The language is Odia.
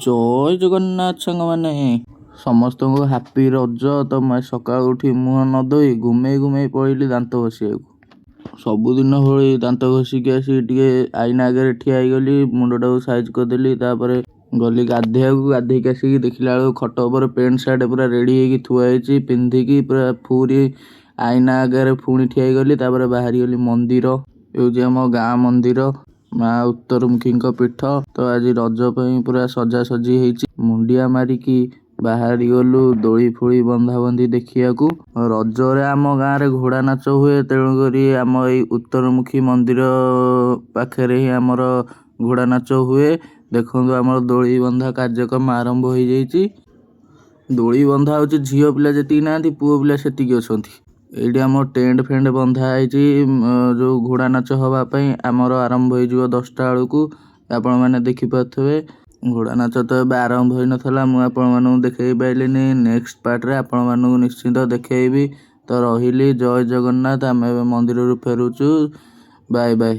ଜୟ ଜଗନ୍ନାଥ ସାଙ୍ଗମାନେ, ସମସ୍ତଙ୍କୁ ହାପି ରଜ। ତ ସକାଳୁ ଉଠି ମୁହଁ ନ ଧୋଇ ଘୁମେଇ ପଳେଇଲି ଦାନ୍ତ ଘଷିବାକୁ। ସବୁଦିନ ଭଳି ଦାନ୍ତ ଘଷିକି ଆସି ଟିକେ ଆଇନା ଆଗରେ ଠିଆ ହେଇଗଲି, ମୁଣ୍ଡଟାକୁ ସାଇଜ୍ କରିଦେଲି। ତାପରେ ଗଲି ଗାଧେଇବାକୁ। ଗାଧେଇକି ଆସିକି ଦେଖିଲା ବେଳକୁ ଖଟ ଉପରେ ପ୍ୟାଣ୍ଟ ସାର୍ଟ ପୁରା ରେଡ଼ି ହେଇକି ଥୁଆ ହେଇଛି, ପିନ୍ଧିକି ପୁରା ଫୁରି ଆଇନା ଆଗରେ ପୁଣି ଠିଆ ହେଇଗଲି। ତାପରେ ବାହାରିଗଲି ମନ୍ଦିର, ହେଉଛି ଆମ ଗାଁ ମନ୍ଦିର, ମା ଉତ୍ତରମୁଖୀଙ୍କ ପୀଠ। ତ ଆଜି ରଜ ପାଇଁ ପୁରା ସଜାସଜି ହେଇଛି। ମୁଣ୍ଡିଆ ମାରିକି ବାହାରି ଗଲୁ ଦୋଳି ଫୋଳି ବନ୍ଧାବନ୍ଧି ଦେଖିବାକୁ। ରଜରେ ଆମ ଗାଁରେ ଘୋଡ଼ା ନାଚ ହୁଏ, ତେଣୁକରି ଆମ ଏଇ ଉତ୍ତରମୁଖୀ ମନ୍ଦିର ପାଖରେ ହିଁ ଆମର ଘୋଡ଼ା ନାଚ ହୁଏ। ଦେଖନ୍ତୁ ଆମର ଦୋଳି ବନ୍ଧା କାର୍ଯ୍ୟକ୍ରମ ଆରମ୍ଭ ହେଇଯାଇଛି। ଦୋଳି ବନ୍ଧା ହେଉଛି, ଝିଅ ପିଲା ଯେତିକି ନାହାନ୍ତି ପୁଅ ପିଲା ସେତିକି ଅଛନ୍ତି। ଏଇଠି ଆମର ଟେଣ୍ଟ ଫେଣ୍ଟ ବନ୍ଧା ହେଇଛି ଯେଉଁ ଘୋଡ଼ା ନାଚ ହେବା ପାଇଁ। ଆମର ଆରମ୍ଭ ହେଇଯିବ 10ଟା ବେଳକୁ, ଆପଣମାନେ ଦେଖିପାରୁଥିବେ। ଘୋଡ଼ା ନାଚ ତ ଏବେ ଆରମ୍ଭ ହୋଇନଥିଲା, ମୁଁ ଆପଣମାନଙ୍କୁ ଦେଖେଇ ପାରିଲିନି। ନେକ୍ସଟ ପାର୍ଟରେ ଆପଣମାନଙ୍କୁ ନିଶ୍ଚିନ୍ତ ଦେଖେଇବି। ତ ରହିଲି, ଜୟ ଜଗନ୍ନାଥ। ଆମେ ଏବେ ମନ୍ଦିରରୁ ଫେରୁଛୁ। Bye bye.